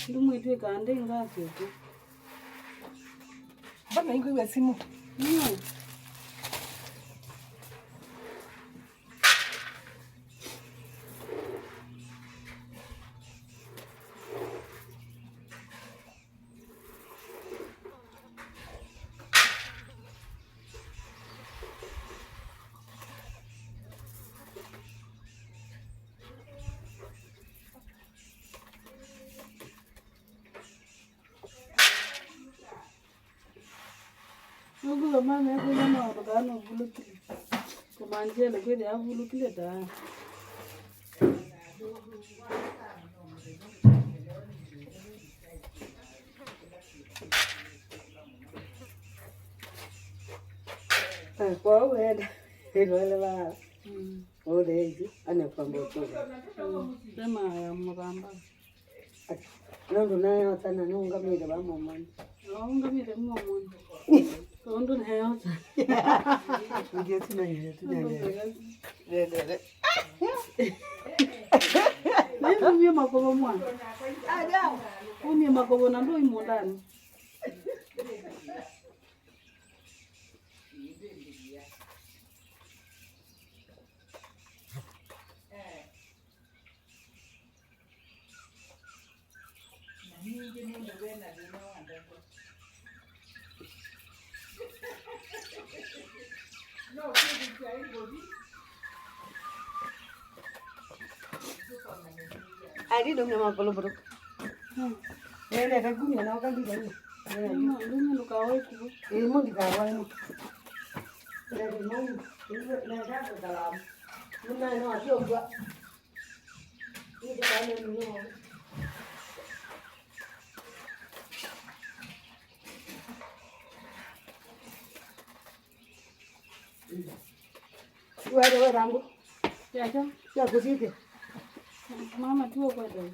Ndumu itu kande ngasi itu. Bana ingo ya simu. Nugu mama yako mama wakano bulukile. Kumanje le kweli ya bulukile da. Kwa wenda wale ba ole hizi anafamba tu Sema ya mugamba. Ndio nayo sana nunga mimi ba mama Unga mire mama. Ndo na yote. ndio tunaye dede Mimi makobo mwana. Mimi makobo na ndo imondani. Ari dong nama kalau bro. Nene ka gumi na ka diga ni. Ndumu ndo kawai ku. Mo di kawai mo. Nene mo na da ko dalam. Muna no atio gua. Ni de ka ne no. Wa rangu. Ya kusite. Mama tuo kwa ndo.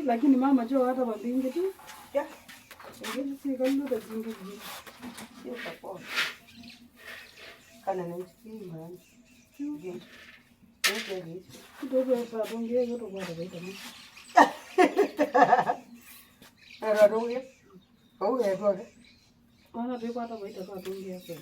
Lakini mama jo hata wabingi tu. Ya. Ngezi si kallo da zingi. Sio kwa. Kana na mtima. Ndio. Ndio. Kidogo ya sabuni hiyo ndo bwana baita. Ara roge. Oh, ya roge. Wana beko hata baita sabuni yako.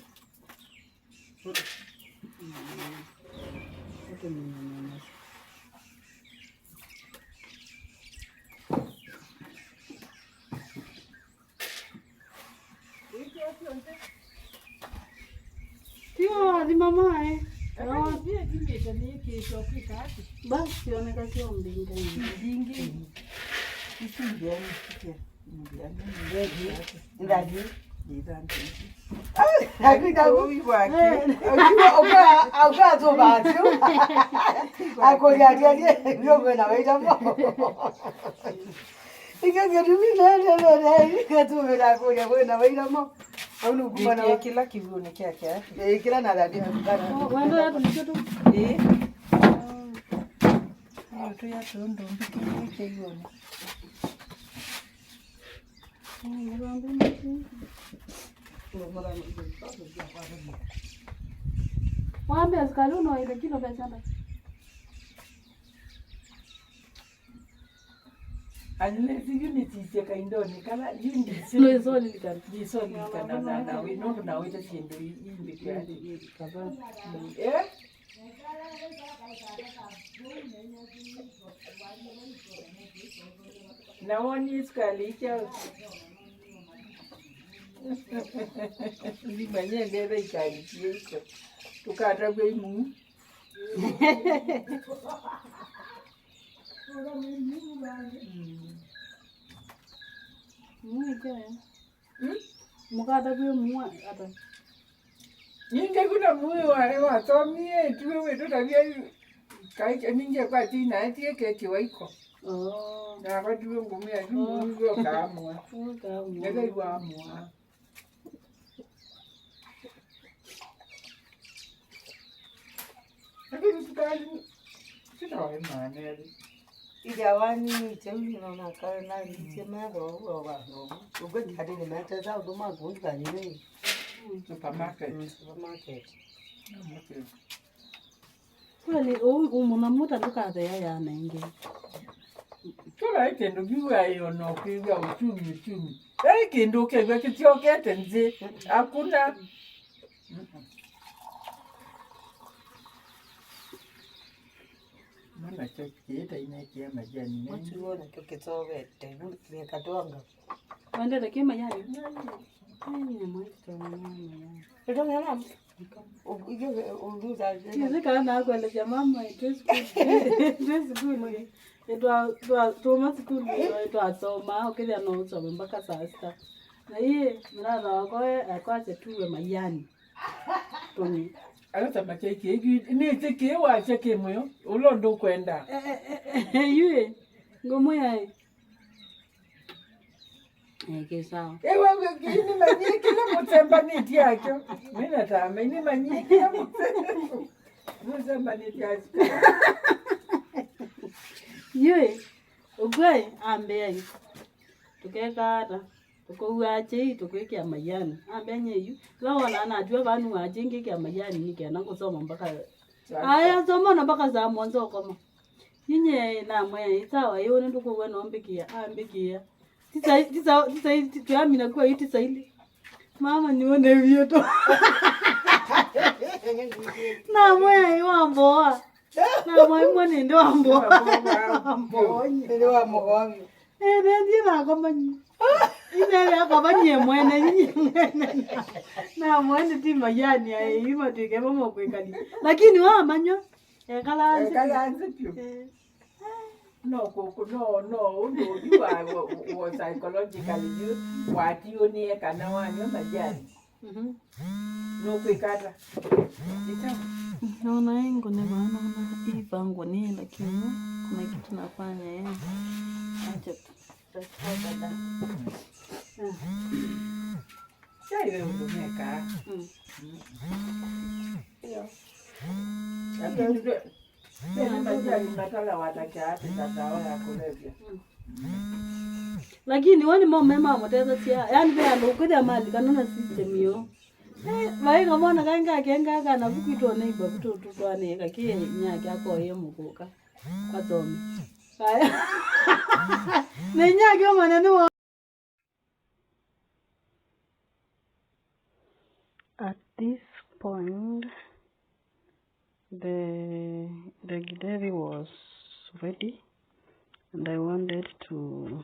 wa di mama eh. No, vile kimeta ni kesho kikati. Basi oneka sio mbinga hivi. Dingi. Isinge ni ndaji. Ndandi. Hakika huyu wake. Ukiwa tu basi. Akojaje ndio kwenda waita mo. Ingegerumina ndio ikatubira koja kwenda waita mo. Hauna kumana kila kivuno kyake. Kila na dadi hakana. Wendo ya tulichoto. Hiyo tu ya tondo mbiki yone. Wambe askari uno ile kilo pesa. Unless unity is kaindoni kala unity No isoli likana. Isoli likana na we no na we tendo imbe kyali Kaba. Na woni skali cha ni manye ngere ikali kicho tukata gwe mu Mukata kwe muwa ata. Ninge kuna muwe wa tomie tuwe wetu tabia kai ninge kwa tina tie keke waiko. Na kwa tuwe ngumi ya mungu kaamua. Ngeke wa amua. Lakini tukali sitawe maneli. Ijawani chewi na kana lichema roho wa roho. Ugwe hadi ni mata za huduma gonga ni supermarket. Kweli umuntu amuta ndukaze yana inge. Kula itendo biwa iyo no kwiga uchumi. Kendo kegwe kitokete nje hakuna. Mwana chakita inakia majani. Wachuona kukitowete ni katonga. Wende kema yani. Ni mwaito mwana. Ndio ngala. Uliza je. Ni kana kwenda ya mama dress school. Tuma school asoma ukija no usoma mpaka saa sita. Na yeye mrada wako akwache tuwe mayani. Tuni. Alota makeke hivi ni teke wa cheke moyo ulondo kwenda. Yeye ngomoya. Sawa. Wewe gini manyiki kila mtemba niti yake. Mimi natama ni manyiki kila mtemba niti yake. Yeye ugwe ambe tukekata tukuache tukwekea mayani ambenye yu lawana na ajua banu waje ngekea mayani nikena ngosoma mpaka aya soma na mpaka za mwanzo kama yinye na mwe sawa yone ndukuwe nombikia ambikia tisa tuamina kwa iti saili mama nione vyo to na mwe wamboa na mwe mwene ndo wamboa ndio wa mgomi ndiye na kama ile akabanye mwene na mwene ti mayani ima tike mama kwekali lakini wa manyo kalanze pio no ndo you psychologically you what you need kana wanyo majani no kwekata ita naona yengo ne bana na ivango ni lakini kuna kitu nafanya yeye acha tutakata Sai ndo meka ndio lakini wani mama moteza tia yani vya ndo kuja mali kanona system yo vai kama na kanga kenga kana bukito ne ba bututu twane kakie nyake akoye mukuka kwatomi haya ne nyake maneno. At this point the Githeri was ready and I wanted to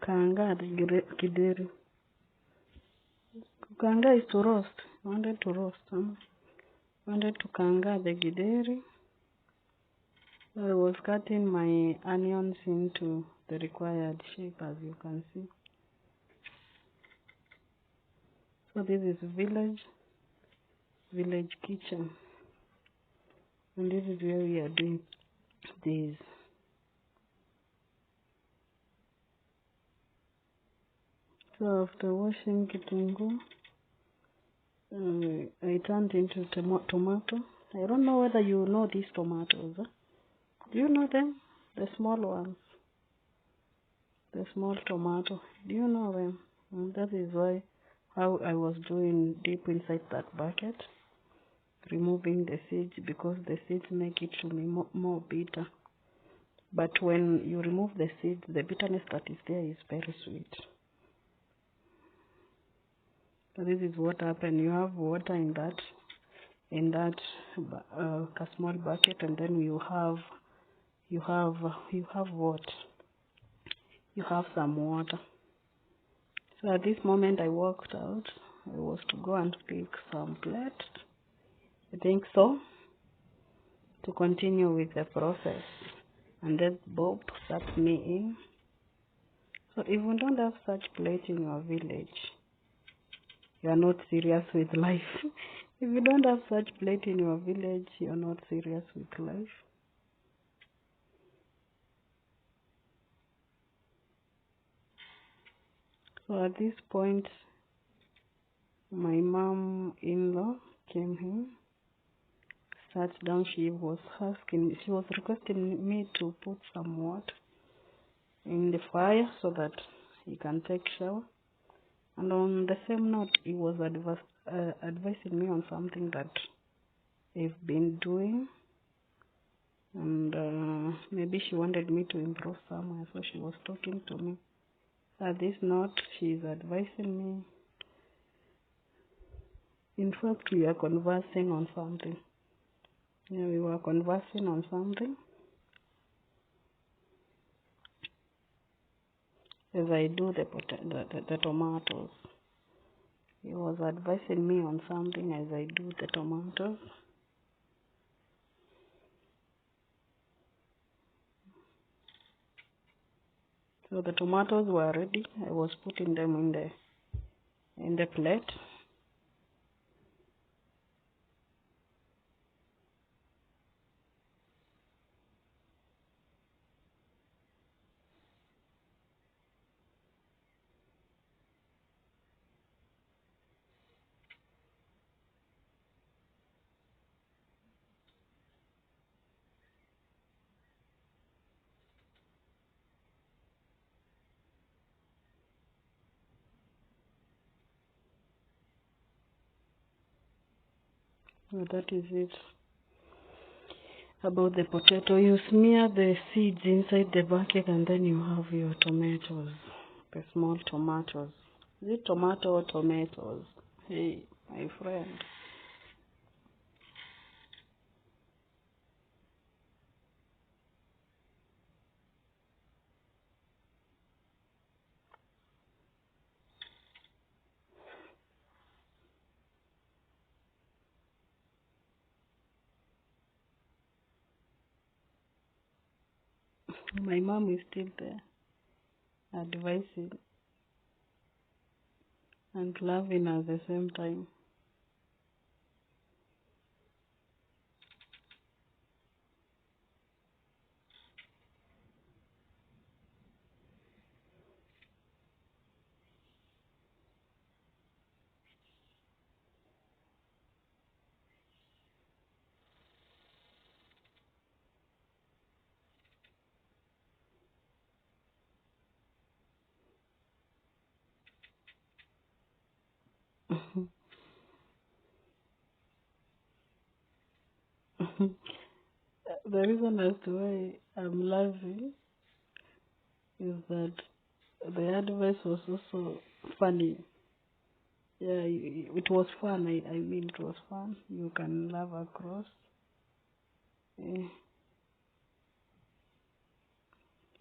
kanga the Githeri. Kukanga is to roast. I wanted to roast. Wanted to kanga the githeri. So I was cutting my onions into the required shape, as you can see. So this is village kitchen, and this is where we are doing this. So after washing kitungu, I turned into tomato. I don't know whether you know these tomatoes. Huh? Do you know them? The small ones. The small tomato. Do you know them? That is why how I was doing deep inside that bucket, removing the seeds, because the seeds make it to be more bitter. But when you remove the seeds, the bitterness that is there is very sweet. So this is what happened. You have water in that small bucket, and then you have what? You have some water. So at this moment I walked out. I was to go and pick some plates, I think so, to continue with the process. And then Bob sat me in. So if you don't have such plate in your village, you are not serious with life. If you don't have such plate in your village, you are not serious with life. So at this point, my mom-in-law came in, sat down. She was requesting me to put some water in the fire so that he can take shower. And on the same note, he was advising me on something that I've been doing, and maybe she wanted me to improve somewhere, so she was talking to me. At this note, she is advising me. In fact, we are conversing on something. Yeah, we were conversing on something. As I do the tomatoes. He was advising me on something as I do the tomatoes. So the tomatoes were ready. I was putting them in the plate. So that is it. About the potato, you smear the seeds inside the bucket, and then you have your tomatoes, the small tomatoes. Is it tomato or tomatoes? Hey, my friend. My mom is still there, advising and laughing at the same time. The reason as to why I'm laughing is that the advice was also funny. Yeah, it was fun. I mean, it was fun. You can laugh across. Eh.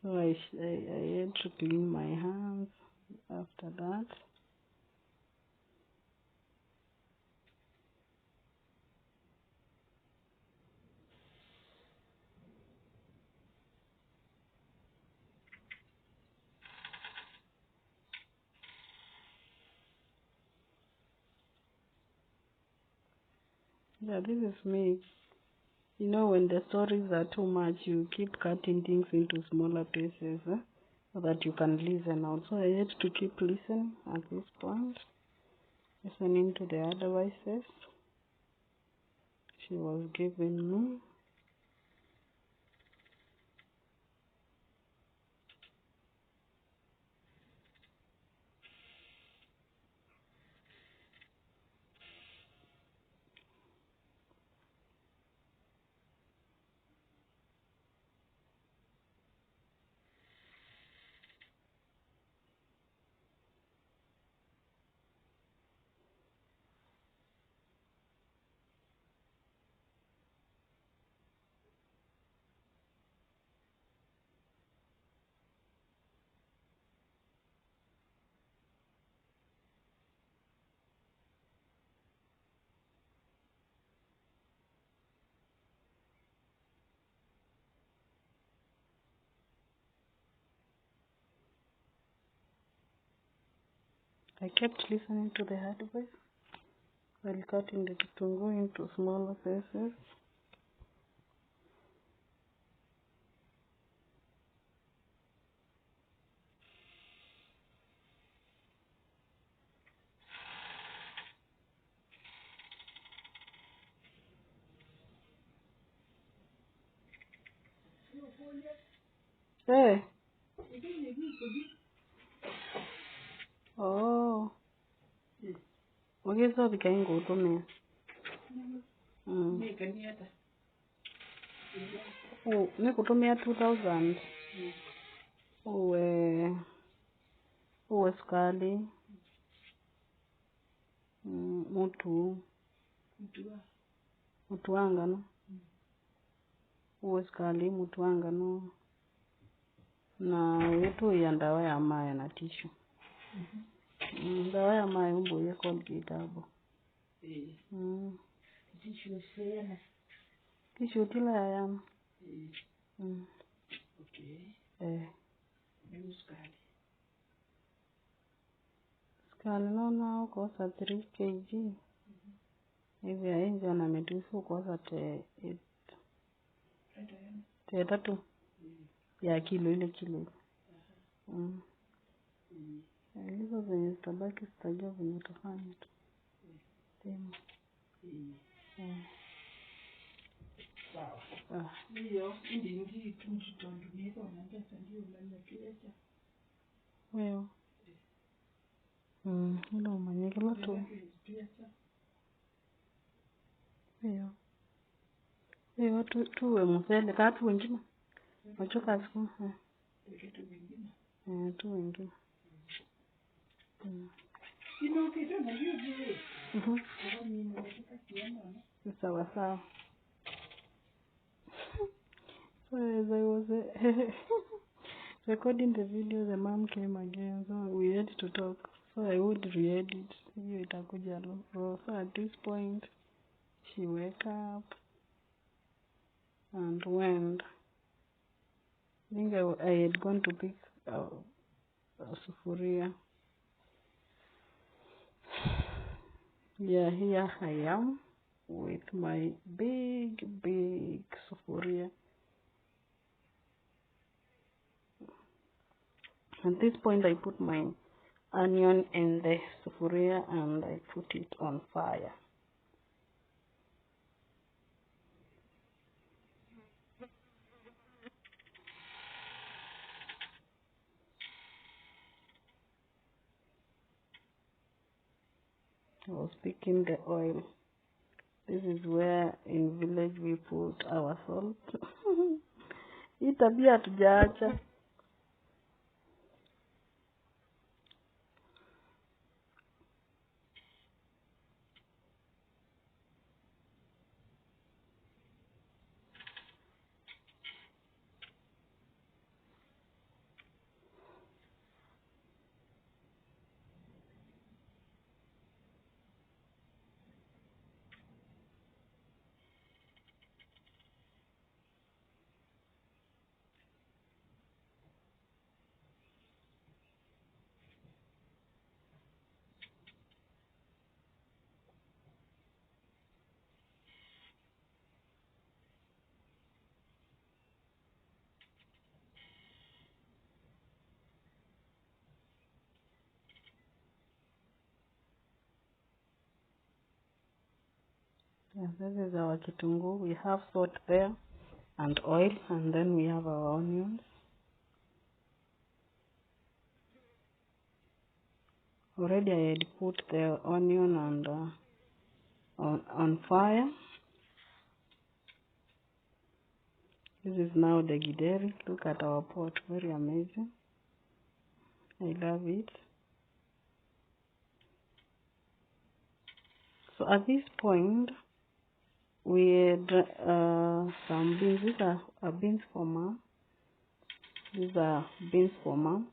So I had to clean my hands after that. Yeah, this is me. You know, when the stories are too much, you keep cutting things into smaller pieces so that you can listen out. So I had to keep listening at this point, listening to the advices she was giving me. I kept listening to the advice while cutting the kitungu into smaller pieces. Hey. Oh. Okay, so we can go to me. Oh, nikutumia 2000. Uwe skali. Mutu wangano. Uwe skali mutu wangano. Na wetu ya ndawa ya maya na tishu. Ndawa ya maya umbo ye Colgate abo. Tishu sana. Tishu tila ya yama. Okay. Ni skali. Skali naona ukosa 3 kg. Hivi ya inzi anametufu ukosa te 3 ya kilo ile kilo. Hizo zenye zitabaki sitajua venye utafanya tu. Sawa. Hiyo ndi tunjitondumika wanambesa ndio unanyakilecha. Wewe. Ndio umanyekela tu. Wewe tuwe mzele katu wengine. Machoka siku. Kitu vingine. Tu wengine. Ino kitu na hiyo. Sawa sawa. So as I was recording the video, the mom came again, so we had to talk. So I would re-edit. So at this point, she woke up and went. I think I had gone to pick a sufuria. Yeah, here I am with my big sufuria. At this point, I put my onion in the sufuria and I put it on fire. I was picking the oil. This is where in village we put our salt. Hii tabia hatujaacha. Yeah, this is our kitungu. We have salt there and oil, and then we have our onions. Already I had put the onion and on fire. This is now the githeri. Look at our pot, very amazing. I love it. So at this point, we had some beans. These are beans for mom. These are beans for mom.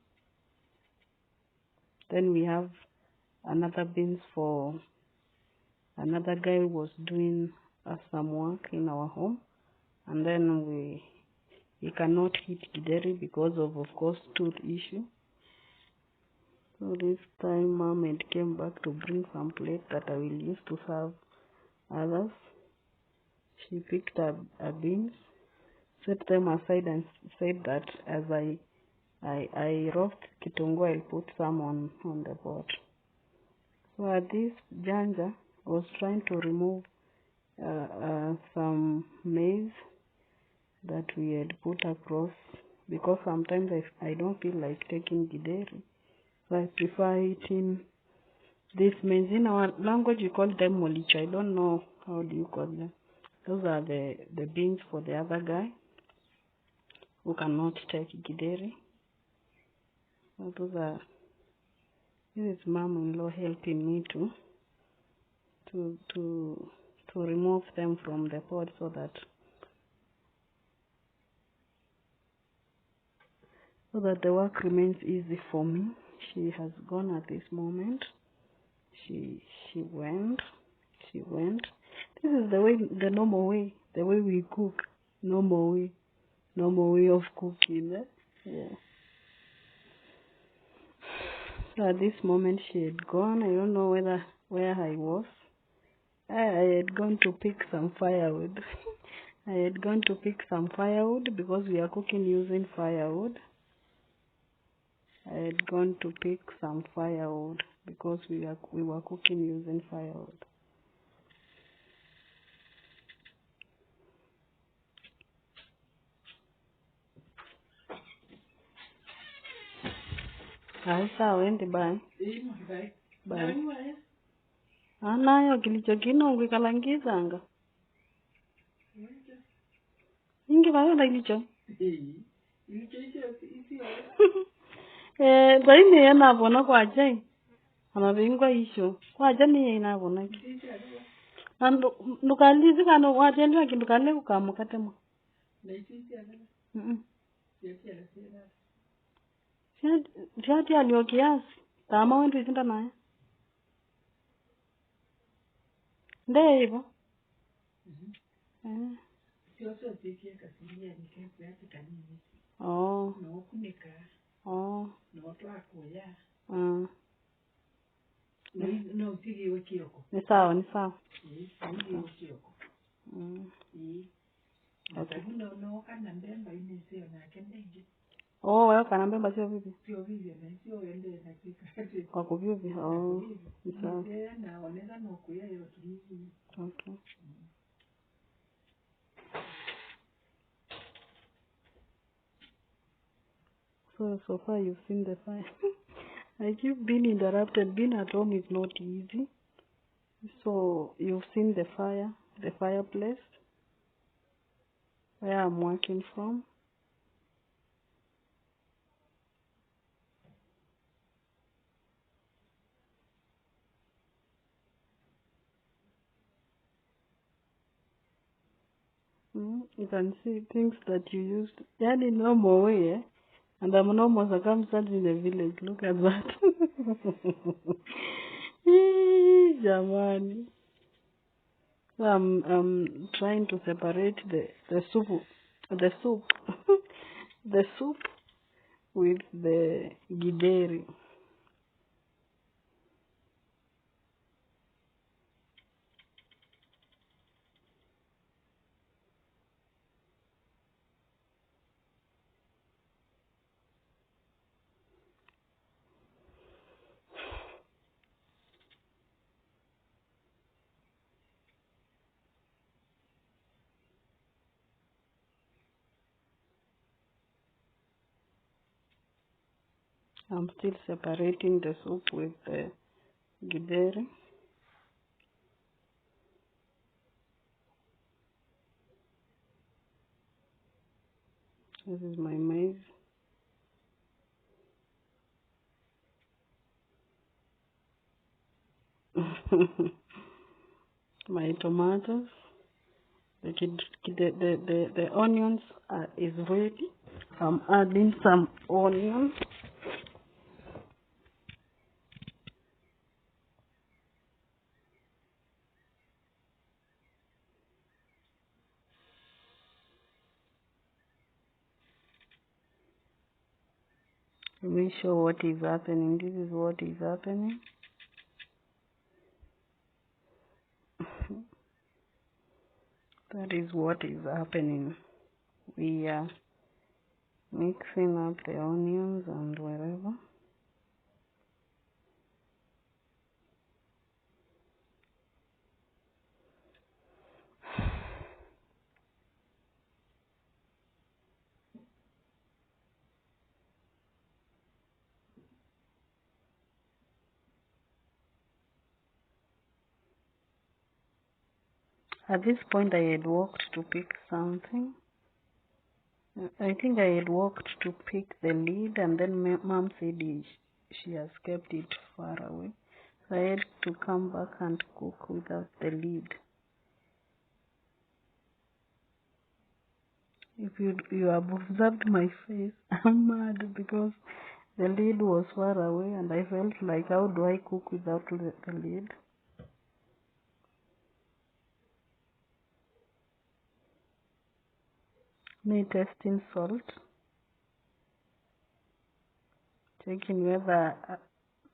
Then we have another beans for another guy who was doing some work in our home. And then we cannot eat githeri because of course, tooth issue. So this time mom had came back to bring some plates that I will use to serve others. She picked up beans, set them aside, and said that as I roast kitungu, I'll put some on the pot. So at this juncture, I was trying to remove some maize that we had put across, because sometimes I don't feel like taking githeri, so I prefer eating this maize. In our language we call them molich. I don't know how do you call them. Those are the beans for the other guy who cannot take githeri. So this is mom-in-law helping me to remove them from the pot so that the work remains easy for me. She has gone at this moment. She went. This is the normal way, the way we cook. Normal way of cooking. Yeah. So at this moment she had gone. I don't know where I was. I had gone to pick some firewood. I had gone to pick some firewood because we are cooking using firewood. I had gone to pick some firewood because we were cooking using firewood. Sawa, ende bye. Bye. Anayo kilicho ikalangizanga. Ingi bayo na ilicho. Zaini yana bona kwa jai. Anabingwa isho. Kwa jani yana bona. Ndukalizi kana watendwa kindukale kukamukatema. Shati aliyo kiasi. Tama wendu isinda naye. Nde hivyo. Oh. Oh. Ni sawa. Okay. Oh, wewe kana mbemba sio vipi? Kwa kuvipi? Oh. Ni sawa. Okay. So far you've seen the fire. I keep being interrupted. Being at home is not easy. So you've seen the fireplace where I'm working from. You can see things that you used. Yani normal way, eh? And I'm normal circumstance in the village. Look at that. Jamani. So I'm trying to separate the soup the soup with the githeri. I'm still separating the soup with the githeri. This is my maize. My tomatoes. The onions is ready. I'm adding some onions. Let me show what is happening. This is what is happening. That is what is happening. We are mixing up the onions and whatever. At this point, I had walked to pick something. I think I had walked to pick the lid, and then Mom said she has kept it far away. So I had to come back and cook without the lid. If you have observed my face, I'm mad because the lid was far away, and I felt like, how do I cook without the lid? Me testing salt, checking whether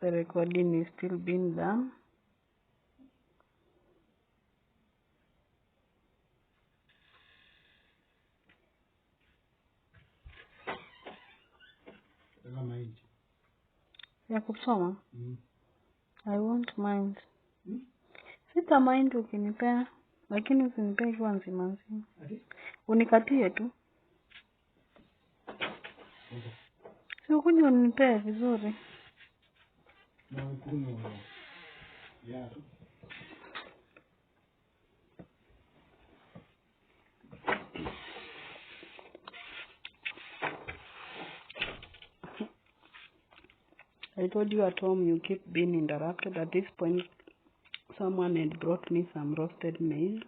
the recording is still being done. Ya kusoma? I won't mind. Sita mind ukinipea, lakini usinipea ikiwa nzima nzima. Unikatie tu. Si ukuje unipee vizuri. I told you at home you keep being interrupted. At this point, someone had brought me some roasted maize.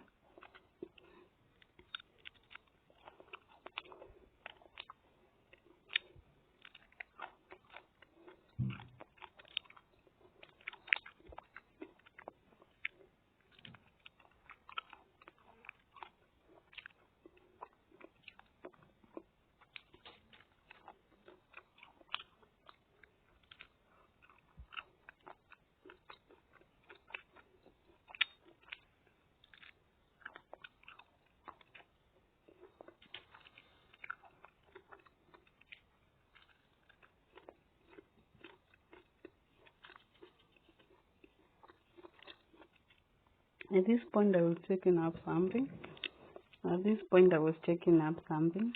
At this point, I was checking up something.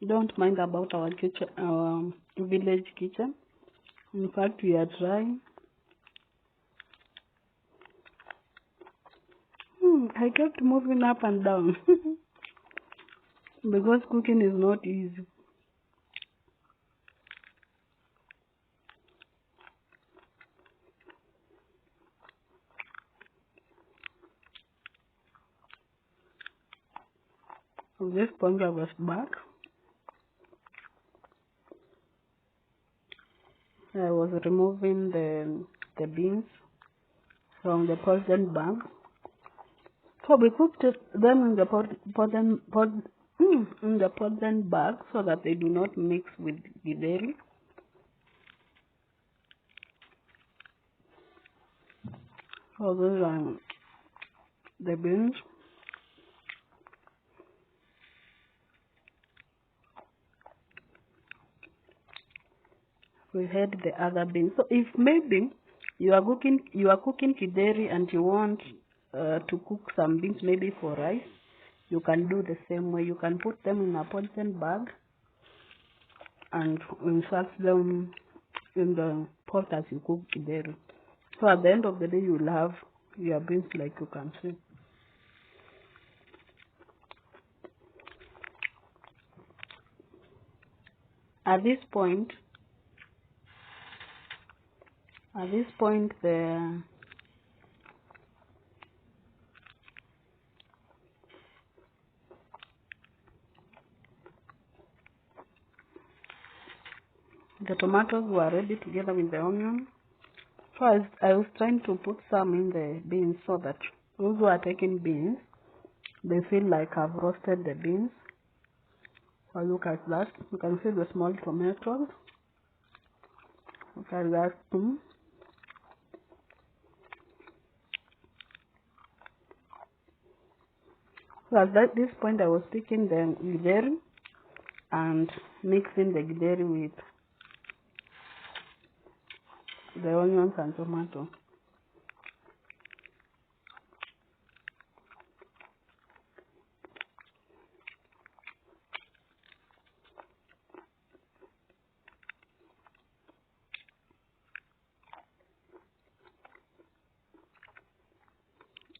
Don't mind about our kitchen, our village kitchen. In fact, we are trying. I kept moving up and down because cooking is not easy. At this point, I was back. I was removing the beans from the poison bag. So we cooked them in the poison bag so that they do not mix with githeri. So these are the beans. We had the other beans. So if maybe you are cooking githeri and you want to cook some beans maybe for rice, you can do the same way. You can put them in a poison bag and insert them in the pot as you cook githeri. So at the end of the day, you'll have your beans like you can see. At this point, the tomatoes were ready together with the onion. So I was trying to put some in the beans so that those who are taking beans, they feel like I've roasted the beans. So look at that. You can see the small tomatoes. Look at that too. So at this point, I was taking the githeri and mixing the githeri with the onions and tomato.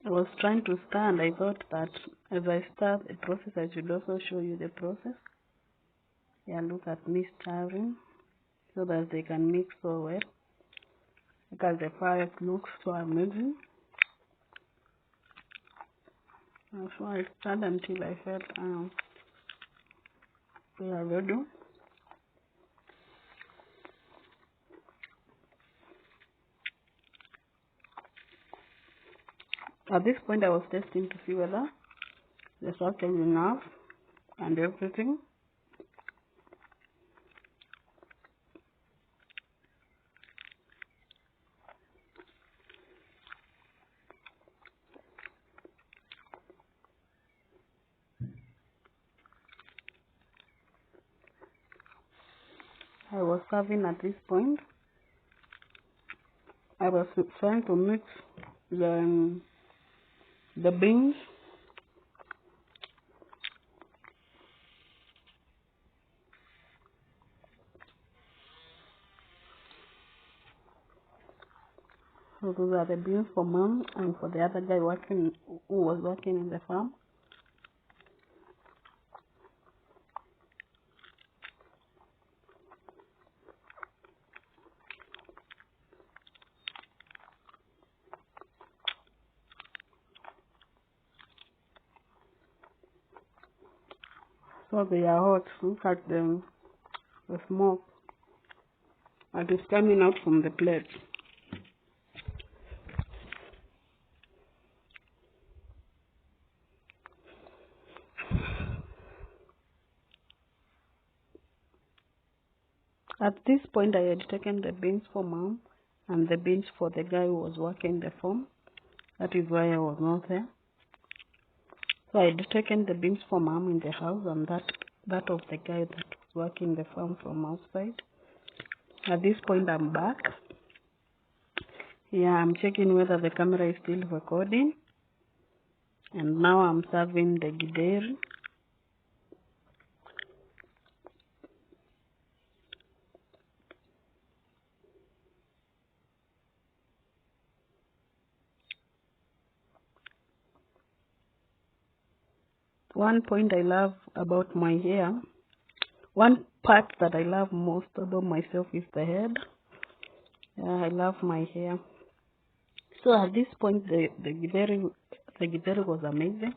I was trying to stir, and I thought that as I start the process, I should also show you the process. Yeah, look at me stirring so that they can mix so well. Look at the fire, it looks so amazing. So I stirred until I felt they are ready. At this point, I was testing to see whether the salt is enough and everything. I was serving at this point. I was trying to mix the beans so those are the beans for mom and for the other guy who was working in the farm. So they are hot. Look at them, the smoke that is coming out from the plate. At this point, I had taken the beans for mom and the beans for the guy who was working the farm. That is why I was not there. So I had taken the beans for mom in the house and that of the guy that was working the farm from outside. At this point, I'm back. Yeah, I'm checking whether the camera is still recording. And now I'm serving the githeri. One point I love about my hair, one part that I love most about myself is the head. I love my hair. So at this point, the githeri was amazing.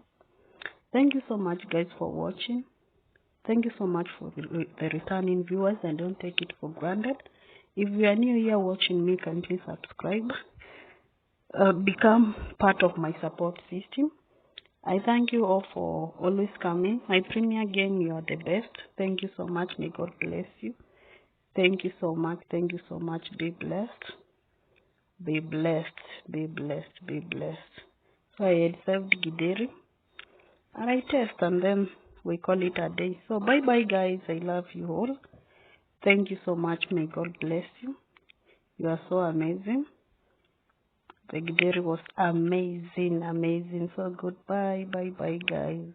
Thank you so much, guys, for watching. Thank you so much for the returning viewers, and don't take it for granted. If you are new here watching me, kindly subscribe. Become part of my support system. I thank you all for always coming. My premier game, you are the best. Thank you so much. May God bless you. Thank you so much. Thank you so much. Be blessed. Be blessed. Be blessed. Be blessed. So I had served githeri and I test, and then we call it a day. So bye bye, guys. I love you all. Thank you so much. May God bless you. You are so amazing. The githeri was amazing, amazing. So goodbye, bye bye, guys.